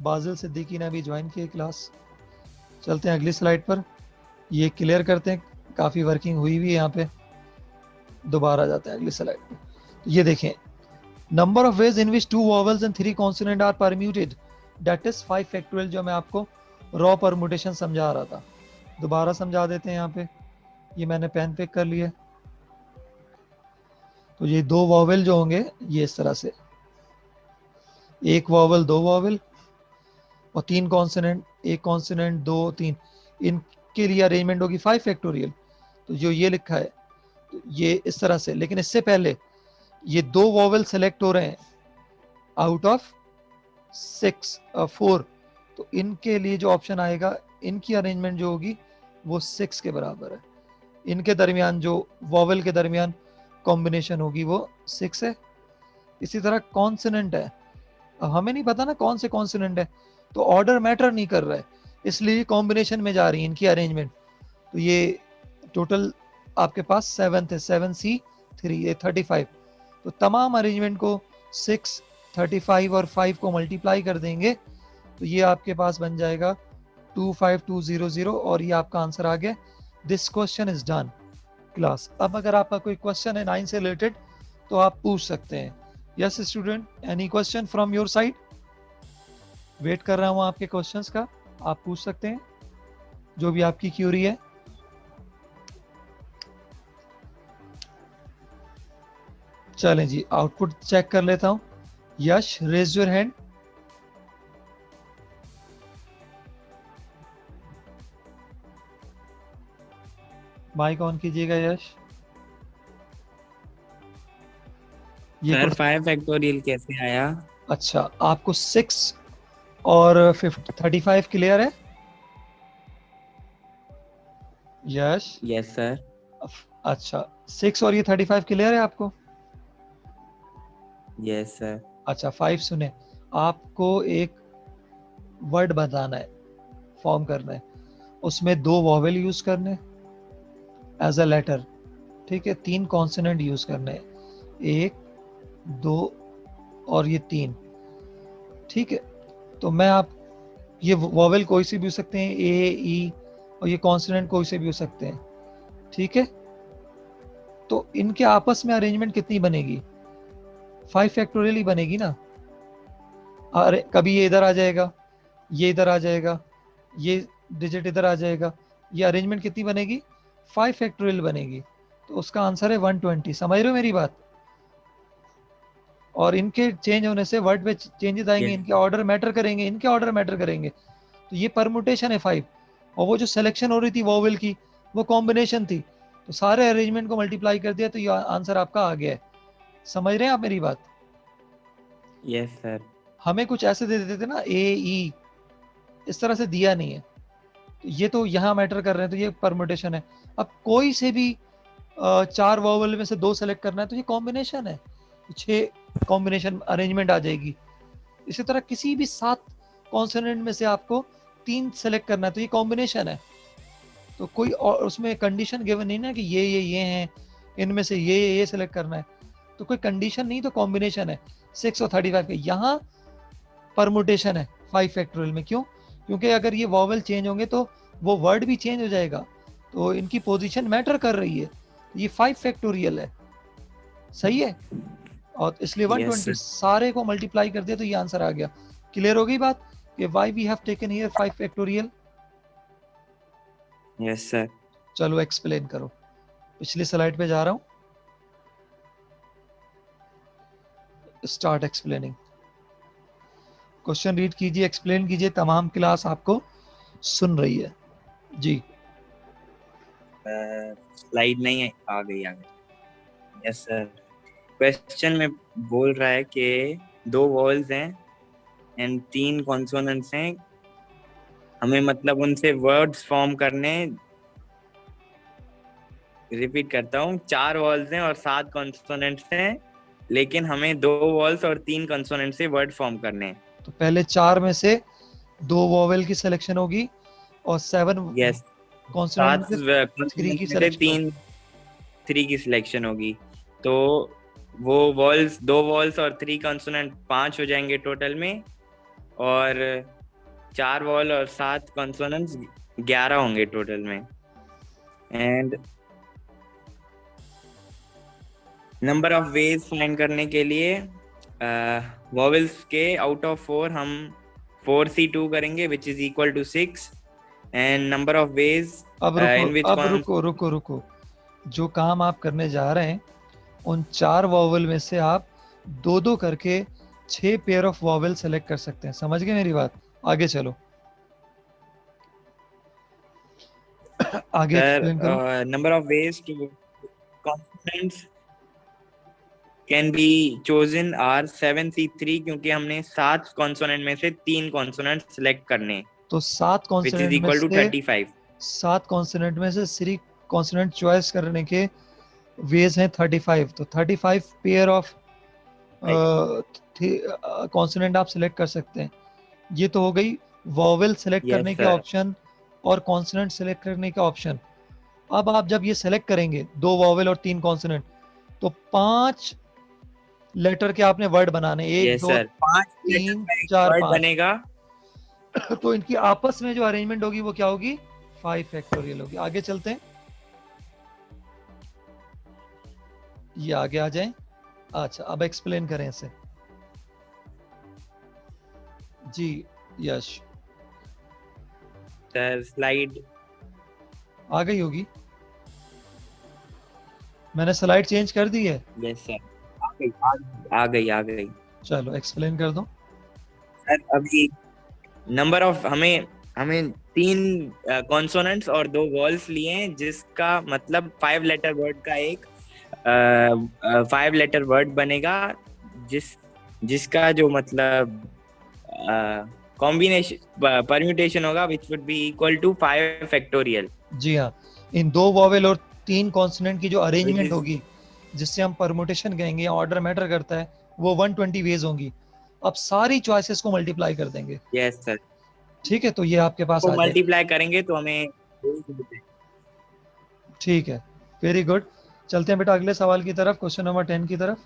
बाजिल सिद्दीकी ने अभी ज्वाइन की क्लास, चलते हैं अगली स्लाइड पर। ये क्लियर करते हैं, काफ़ी वर्किंग हुई हुई है यहाँ पे। दोबारा जाते हैं अगली स्लाइड पे। तो ये देखें, number of ways in which 2 vowels and 3 consonant are permuted, that is 5 factorial, जो मैं आपको रॉ परम्यूटेशन समझा रहा था। दोबारा समझा देते हैं यहाँ पे। ये मैंने पेन पिक कर लिया। तो ये 2 वॉवेल जो होंगे ये इस तरह से, 1 वॉवेल 2 वॉवेल, और 3 कॉन्सोनेंट, 1 कॉन्सोनेंट 2 3, इनके लिए अरेंजमेंट होगी 5 फैक्टोरियल। तो जो ये लिखा है तो ये इस तरह से, लेकिन इससे पहले ये 2 वॉवेल सेलेक्ट हो रहे हैं आउट ऑफ 6 4, तो इनके लिए जो ऑप्शन आएगा, इनकी अरेंजमेंट जो होगी वो 6 के बराबर है। इनके दरमियान जो वॉवेल के दरमियान कॉम्बिनेशन होगी वो 6 है। इसी तरह कॉन्सोनेंट है, अब हमें नहीं पता ना कौन से कॉन्सोनेंट है, तो ऑर्डर मैटर नहीं कर रहा है, इसलिए कॉम्बिनेशन में जा रही है इनकी अरेंजमेंट। तो ये टोटल आपके पास 7 है, 7C3, ये 35। तो तमाम अरेंजमेंट को 6, 35 और 5 को मल्टीप्लाई कर देंगे तो ये आपके पास बन जाएगा 25200, और ये आपका आंसर आ गया। This question is done class. अब अगर आपका कोई क्वेश्चन है 9 से रिलेटेड तो आप पूछ सकते हैं। Yes student, any question from your side? Wait कर रहा हूँ आपके क्वेश्चंस का, आप पूछ सकते हैं जो भी आपकी क्यूरी है। चलें जी, आउटपुट चेक कर लेता हूँ। Yash, raise your hand. Mic on कीजिएगा यश। ये सर 5 फैक्टोरियल कैसे आया? अच्छा, आपको 6 और 35 क्लियर है? यश, यस सर। अच्छा 6 और ये 35 क्लियर है आपको? Yes sir. अच्छा 5 सुने, आपको एक वर्ड बताना है, फॉर्म करना है, उसमें 2 वॉवेल यूज करने एज अ लेटर, ठीक है, 3 कॉन्सोनेंट यूज करने हैं, 1, 2 और ये 3, ठीक है। तो मैं आप, ये वॉवेल कोई से भी हो सकते हैं, ए, ई, और ये कॉन्सोनेंट कोई से भी हो सकते हैं, ठीक है। तो इनके आपस में अरेंजमेंट कितनी बनेगी? 5 फैक्टोरियल ही बनेगी ना। अरे कभी ये इधर आ जाएगा, ये इधर आ जाएगा, ये डिजिट इधर आ जाएगा, ये अरेंजमेंट कितनी बनेगी? 5 फैक्टोरियल बनेगी। तो उसका आंसर है 120। समझ रहे हो मेरी बात? और इनके चेंज होने से वर्ड पे चेंजेस आएंगे, यस इनके ऑर्डर मैटर करेंगे, इनके ऑर्डर मैटर करेंगे। तो ये परमुटेशन है 5, और वो जो सिलेक्शन हो रही थी वोवेल की, वो कॉम्बिनेशन थी। तो सारे अरेंजमेंट को मल्टीप्लाई कर दिया तो ये आंसर आपका आ गया है। समझ रहे हैं आप मेरी बात? Yes sir. हमें कुछ ऐसे दे देते थे ना, ए, ई, इस तरह से दिया नहीं है, तो ये तो यहाँ मैटर कर रहे हैं, तो ये परमुटेशन है। अब कोई से भी 4 वोवेल में से 2 सेलेक्ट करना है तो ये कॉम्बिनेशन है, 6 कॉम्बिनेशन अरेंजमेंट आ जाएगी। इसी तरह किसी भी 7 कॉन्सोनेंट में से आपको 3 सेलेक्ट करना है तो ये कॉम्बिनेशन है। तो कोई और उसमें कंडीशन गिवन नहीं ना कि ये हैं, इनमें से ये सेलेक्ट करना है, तो कोई कंडीशन नहीं, तो कॉम्बिनेशन है 6 और 35 के। यहाँ परमुटेशन है 5 फैक्टोरियल में। क्यों? क्योंकि अगर ये वॉवेल चेंज होंगे तो वो वर्ड भी चेंज हो जाएगा, तो इनकी पोजीशन मैटर कर रही है। ये 5 फैक्टोरियल है, सही है। और इसलिए यस 120 सर। सारे को मल्टीप्लाई कर दिया तो ये आंसर आ गया। क्लियर हो गई बात कि why we have taken here 5 factorial? Yes sir. चलो एक्सप्लेन करो, पिछली स्लाइड पे जा रहा हूँ, स्टार्ट एक्सप्लेनिंग। क्वेश्चन रीड कीजिए, एक्सप्लेन कीजिए, तमाम क्लास आपको सुन रही है जी। स्लाइड नहीं है, आ गई। Yes sir. क्वेश्चन में बोल रहा है कि 2 वॉवल्स हैं एंड 3 कॉन्सोनेंट्स हैं, हमें मतलब उनसे वर्ड्स फॉर्म करने। रिपीट करता हूँ, 4 वॉवल्स हैं और 7 कॉन्सोनेंट्स हैं, लेकिन हमें 2 वॉवल्स और 3 कॉन्सोनेंट से वर्ड फॉर्म करने हैं। तो पहले 4 में से 2 वॉवेल की सिलेक्शन होगी और 7 यस। कॉन्सोनेंट 7 में से 3 कॉन्सोनेंट की में से सिलेक्शन होगी। 3 की सिलेक्शन होगी। तो वो वॉल्स, 2 वॉल्स और 3 कॉन्सोनेंट 5 हो जाएंगे टोटल में, और 4 वॉल और 7 कॉन्सोनेंट्स 11 होंगे टोटल में। And number of veg find करने के लिए वॉवेल्स के आउट ऑफ 4 हम 4C2 करेंगे which is equal to 6। And number of ways अब रुको, इन विच अब रुको रुको रुको, जो काम आप करने जा रहे हैं उन 4 वॉवेल में से आप 2-2 करके 6 पेयर ऑफ वॉवेल सेलेक्ट कर सकते हैं। समझ गए मेरी बात? आगे चलो, आगे सर एक्सप्लेन करो। Number of ways to consonants can be chosen are 7C3 क्योंकि हमने 7 कॉन्सोनेंट में से 3 कॉन्सोनेंट सिलेक्ट करने, तो 7 विच इज कॉन्सोनेंट में इक्वल टू से 35। 7 कॉन्सोनेंट में से 3 कॉन्सोनेंट चॉइस करने के वेज हैं 35, तो 35 पेयर ऑफ कॉन्सोनेंट आप सिलेक्ट कर सकते हैं। ये तो हो गई वॉवेल सिलेक्ट यस करने के सर। ऑप्शन और कॉन्सोनेंट सिलेक्ट करने के ऑप्शन। अब आप जब ये सेलेक्ट करेंगे 2 वॉवेल और 3 कॉन्सोनेंट, तो 5 लेटर के आपने वर्ड बनाने, 1 यस 2 सर, 5 लेटर 3 का एक 4 वर्ड 5। बनेगा। तो इनकी आपस में जो अरेंजमेंट होगी वो क्या होगी, 5 फैक्टोरियल होगी। आगे चलते हैं, ये आगे आ जाएं। अच्छा, अब एक्सप्लेन करें इसे। जी यश, सर स्लाइड आ गई होगी, मैंने स्लाइड चेंज कर दी है। यस सर, आ गई आ गई आ गई। चलो एक्सप्लेन कर दो। सर अभी नंबर ऑफ हमें हमें 3 कॉन्सोनेंट्स और 2 वॉल्स लिए हैं, जिसका मतलब 5 लेटर वर्ड का एक 5 लेटर वर्ड बनेगा, जिसका जो मतलब कॉम्बिनेशन परम्यूटेशन होगा which would be equal to 5 factorial. जी हाँ, इन 2 वॉवेल और 3 कॉन्सोनेंट की जो अरेंजमेंट is होगी, जिससे हम परमुटेशन कहेंगे या ऑर्डर मैटर करता है, वो 120 वेज होंगी। अब सारी चॉइसेस को मल्टीप्लाई कर देंगे, यस सर, ठीक है, तो ये आपके पास तो आ जाए। मल्टीप्लाई करेंगे तो हमें ठीक है, वेरी गुड। चलते हैं बेटा अगले सवाल की तरफ, क्वेश्चन नंबर 10 की तरफ।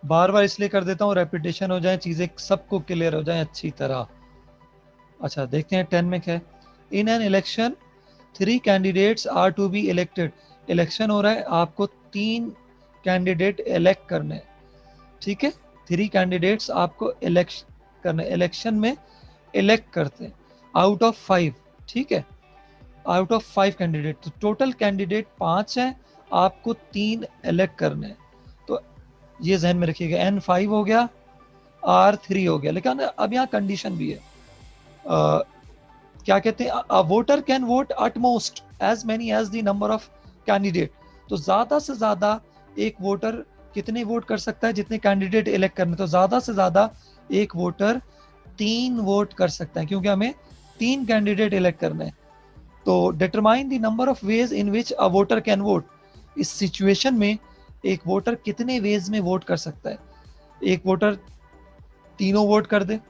बार बार इसलिए कर देता हूँ, रेपिटेशन हो जाए, चीजें सबको क्लियर हो जाए अच्छी तरह। अच्छा देखते हैं 10 में क्या है। In an election 3 candidates are to be elected. Election हो रहा है, आपको 3 कैंडिडेट इलेक्ट करने, ठीक है। 3 कैंडिडेट्स आपको इलेक्शन करने, इलेक्शन में इलेक्ट करते हैं आउट ऑफ 5, ठीक है, आउट ऑफ 5 कैंडिडेट। तो टोटल कैंडिडेट 5 हैं, आपको 3 इलेक्ट करने हैं। तो ये जहन में रखिएगा, N5 हो गया, R3 हो गया। लेकिन अब यहाँ कंडीशन भी है, क्या कहते हैं, a voter can vote at most as many as the number of candidate. तो ज्यादा से ज्यादा एक वोटर कितने वोट कर सकता है, जितने कैंडिडेट इलेक्ट करने। तो ज्यादा से ज्यादा एक वोटर 3 वोट कर सकता है, क्योंकि हमें 3 कैंडिडेट इलेक्ट करने हैं। तो determine the number of ways in which a voter can vote. इस सिचुएशन में एक वोटर कितने वेज में वोट कर सकता है। एक वोटर तीनों वोट कर दे,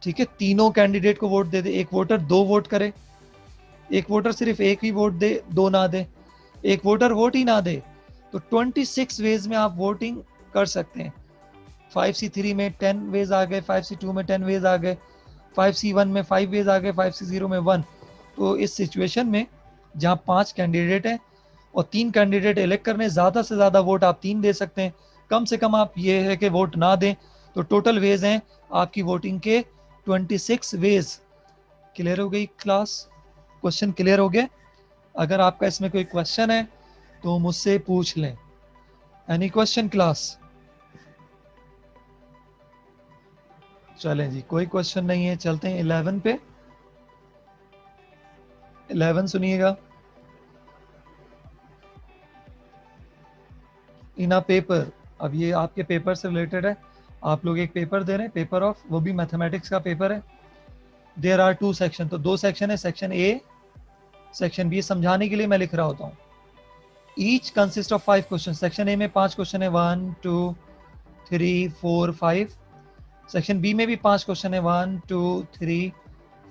ठीक है, तीनों कैंडिडेट को वोट दे दे। एक वोटर 2 वोट करे, एक वोटर सिर्फ एक ही वोट दे, 2 ना दे, एक वोटर वोट ही ना दे। तो 26 वेज में आप वोटिंग कर सकते हैं। 5C3 में 10 वेज आ गए, 5C2 में 10 वेज आ गए, 5C1 में 5 वेज आ गए, 5C0 में 1। तो इस सिचुएशन में जहाँ 5 कैंडिडेट हैं और 3 कैंडिडेट इलेक्ट करने, ज़्यादा से ज़्यादा वोट आप 3 दे सकते हैं, कम से कम आप ये है कि वोट ना दें। तो टोटल वेज हैं आपकी वोटिंग के 26 वेज। क्लियर हो गई क्लास, क्वेश्चन क्लियर हो गया। अगर आपका इसमें कोई क्वेश्चन है तो मुझसे पूछ लें। Any question class? चलें जी, कोई क्वेश्चन नहीं है, चलते हैं 11 पे। 11 सुनिएगा। इन अ पेपर, अब ये आपके पेपर से रिलेटेड है। आप लोग एक पेपर दे रहे हैं, पेपर ऑफ, वो भी मैथमेटिक्स का पेपर है। देयर आर 2 सेक्शन, तो 2 सेक्शन है, सेक्शन ए, सेक्शन बी। समझाने के लिए मैं लिख रहा होता हूँ। Each consist of 5 question. Section A में 5 क्वेश्चन है, 1 2 3 4 5। सेक्शन बी में भी 5 क्वेश्चन है, 1 2 3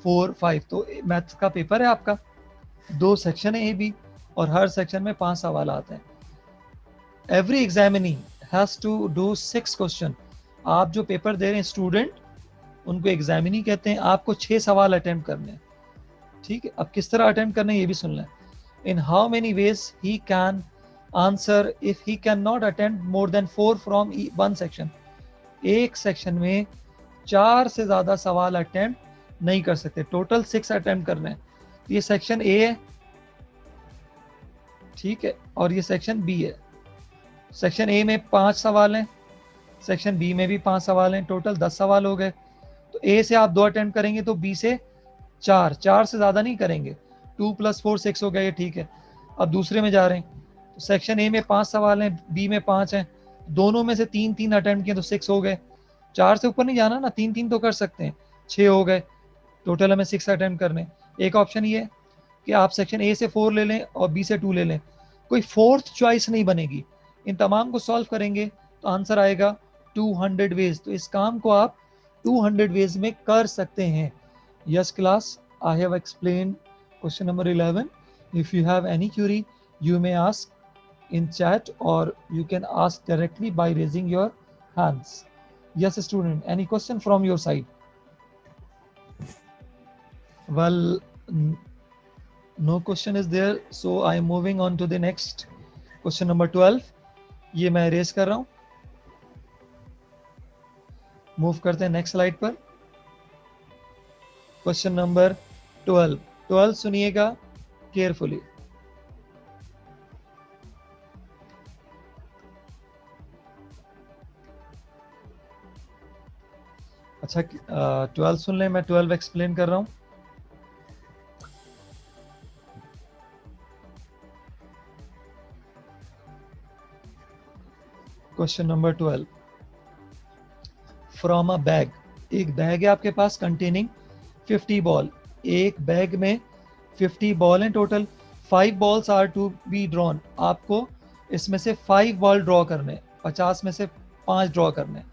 4 5। तो मैथ्स का पेपर है आपका, 2 सेक्शन है ए बी, और हर सेक्शन में 5 सवाल आते हैं। Every examinee has to do 6 question. आप जो पेपर दे रहे हैं स्टूडेंट, उनको एग्जामिनी कहते हैं। आपको 6 सवाल अटेम्प्ट करने हैं, ठीक है। अब किस तरह अटेम्प्ट करने हैं ये भी सुन लें। इन how many veg he can answer if he can not attempt more than 4 from 1 section. एक सेक्शन में 4 से ज्यादा सवाल अटेम्प्ट नहीं कर सकते, टोटल 6 अटेम्प्ट करने हैं। ये सेक्शन ए है, ठीक है, और ये सेक्शन बी है। सेक्शन ए में 5 सवाल हैं, सेक्शन बी में भी 5 सवाल हैं, टोटल 10 सवाल हो गए। तो ए से आप 2 अटेम्प्ट करेंगे, तो बी से 4 से ज़्यादा नहीं करेंगे। 2 + 4 6 हो गया, ये ठीक है। अब दूसरे में जा रहे हैं, सेक्शन ए में 5 सवाल हैं, बी में 5 हैं, दोनों में से 3-3 अटेम्प्ट किए तो 6 हो गए। 4 से ऊपर नहीं जाना ना, 3-3 तो कर सकते हैं, 6 हो गए, टोटल हमें 6 अटेम्प्ट करने। एक ऑप्शन ये कि आप सेक्शन ए से 4 ले लें और बी से 2 ले लें, कोई फोर्थ चॉइस नहीं बनेगी। इन तमाम को सॉल्व करेंगे तो आंसर आएगा 200 वेज। तो इस काम को आप 200 वेज में कर सकते हैं। Yes class, I have explain question number 11। If you have any Curie you may ask in chat or you can ask directly by raising your hands. Yes student, any question from your side? Well, no question is there, so I am moving on to the next question number 12. ये मैं रेस कर रहा हूँ, मूव करते हैं नेक्स्ट स्लाइड पर। क्वेश्चन नंबर 12 सुनिएगा केयरफुली। अच्छा 12 सुन लें, मैं 12 एक्सप्लेन कर रहा हूँ। Question number 12, from a bag, एक बैग है आपके पास कंटेनिंग 50 बॉल। एक बैग में 50 बॉल हैं total, 5 balls are to be drawn. आपको इसमें से 5 बॉल ड्रॉ करने, 50 में से 5 ड्रॉ करने।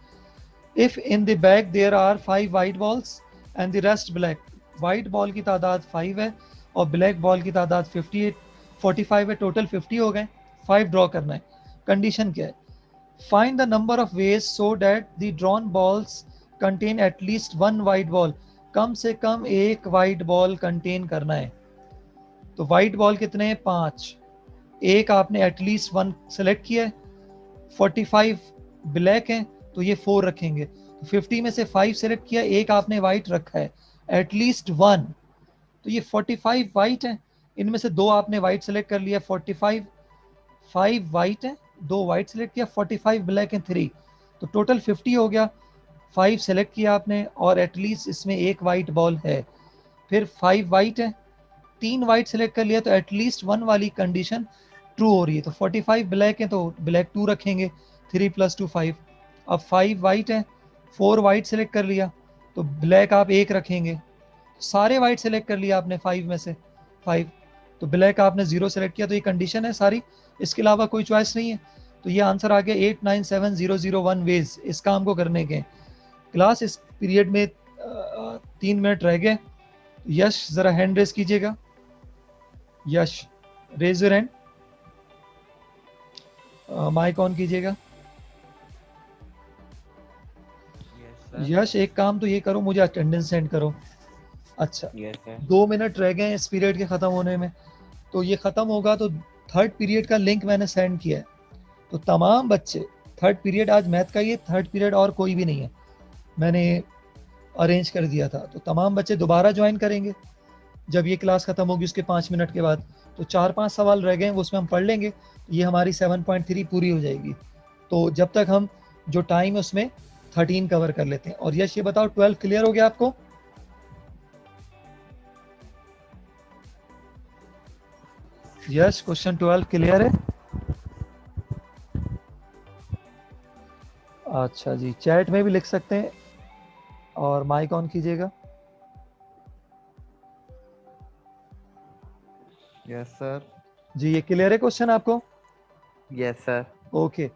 If in the bag there are 5 white balls and the rest black, white ball की तादाद 5 है और ब्लैक बॉल की तादाद 45 है, टोटल 50 हो गए, 5 ड्रॉ करना है। कंडीशन क्या है? Find the number of ways so that the drawn balls contain at least 1 white ball, कम से कम एक वाइट बॉल कंटेन करना है। तो वाइट बॉल कितने हैं? 5, एक आपने एटलीस्ट 1 सेलेक्ट किया है, 45 ब्लैक हैं तो ये 4 रखेंगे। तो 50 में से 5 सेलेक्ट किया, एक आपने वाइट रखा है, एटलीस्ट 1, तो ये 45 वाइट हैं, इनमें से 2 आपने वाइट सेलेक्ट कर लिया, 45, 5 वाइट हैं, 2 वाइट सेलेक्ट किया, 45 ब्लैक हैं 3, तो टोटल 50 हो गया। 5 सेलेक्ट किया आपने और एटलीस्ट इसमें एक वाइट बॉल है, फिर 5 वाइट है, 3 वाइट सेलेक्ट कर लिया तो एटलीस्ट 1 वाली कंडीशन ट्रू हो रही है। तो 45 ब्लैक है तो ब्लैक 2 रखेंगे, 3 + 2 5। अब 5 वाइट है, 4 वाइट सेलेक्ट कर लिया तो ब्लैक आप 1 रखेंगे, सारे वाइट सेलेक्ट कर लिया आपने 5 में से 5, तो ब्लैक आपने 0 सेलेक्ट किया। तो ये कंडीशन है सारी, इसके अलावा कोई चॉइस नहीं है। तो ये आंसर आ गया 897001 वेज इस काम को करने के। क्लास इस पीरियड में 3 मिनट रह गए। यश जरा हैंड रेस कीजिएगा, Yash raise your hand, mic on कीजिएगा। यश एक काम तो ये करो, मुझे अटेंडेंस सेंड करो। अच्छा 2 मिनट रह गए इस पीरियड के ख़त्म होने में, तो ये ख़त्म होगा तो थर्ड पीरियड का लिंक मैंने सेंड किया है। तो तमाम बच्चे, थर्ड पीरियड आज मैथ का, ये थर्ड पीरियड और कोई भी नहीं है, मैंने अरेंज कर दिया था। तो तमाम बच्चे दोबारा ज्वाइन करेंगे जब ये क्लास ख़त्म होगी उसके 5 मिनट के बाद। तो 4-5 सवाल रह गए हैं, वो उसमें हम पढ़ लेंगे, ये हमारी 7.3 पूरी हो जाएगी। तो जब तक हम जो टाइम है उसमें 13 कवर कर लेते हैं। और यश ये बताओ 12 क्लियर हो गया आपको? यश क्वेश्चन 12 क्लियर है? अच्छा जी, चैट में भी लिख सकते हैं और माइक ऑन कीजिएगा। Yes sir. जी ये क्लियर है क्वेश्चन आपको? Yes sir. ओके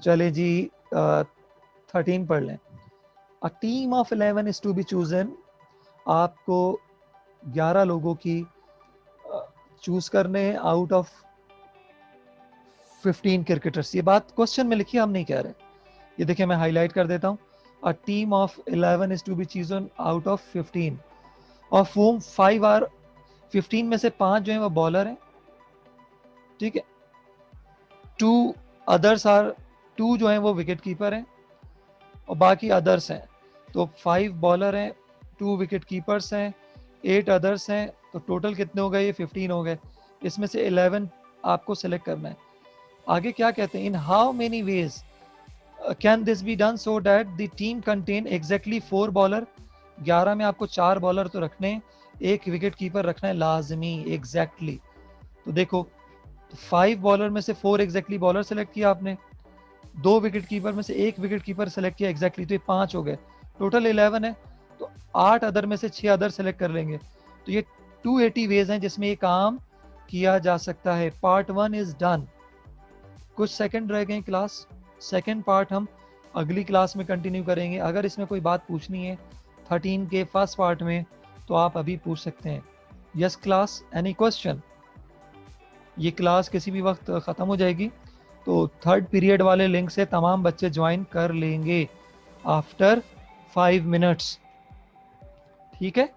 चले जी 13 पढ़ लें। A team of 11 is to be chosen, आपको 11 लोगों की चूज करने हैं आउट ऑफ 15 क्रिकेटर्स। ये बात क्वेश्चन में लिखी, हम नहीं कह रहे। ये देखिए मैं हाईलाइट कर देता हूँ। A team of 11 is to be chosen out of 15 of whom 5 are, 15 में से 5 जो हैं वो बॉलर हैं, ठीक है। 2 अदर्स आर, 2 जो हैं वो विकेट कीपर हैं और बाकी अदर्स हैं। तो 5 बॉलर हैं, 2 विकेट कीपर्स हैं, 8 अदर्स हैं, तो टोटल कितने हो गए? ये 15 हो गए। इसमें से 11 आपको सेलेक्ट करना है। आगे क्या कहते हैं? In how many ways can this be done so that the team contain exactly 4 bowler. 11 में आपको 4 बॉलर तो रखने हैं, 1 विकेट कीपर रखना है लाजमी, एग्जैक्टली। तो देखो तो 5 बॉलर में से 4 एग्जैक्टली बॉलर सेलेक्ट किया आपने, 2 विकेट कीपर में से 1 विकेट कीपर सेलेक्ट किया एग्जैक्टली, तो ये 5 हो गए, टोटल 11 है। तो 8 अदर में से 6 अदर सेलेक्ट कर लेंगे। तो ये 280 वेज हैं जिसमें ये काम किया जा सकता है। Part 1 is done. कुछ सेकंड रह गए क्लास, सेकंड पार्ट हम अगली क्लास में कंटिन्यू करेंगे। अगर इसमें कोई बात पूछनी है 13 के फर्स्ट पार्ट में तो आप अभी पूछ सकते हैं। Yes class, any question? ये क्लास किसी भी वक्त ख़त्म हो जाएगी, तो थर्ड पीरियड वाले लिंक से तमाम बच्चे ज्वाइन कर लेंगे आफ्टर 5 मिनट्स। ठीक है।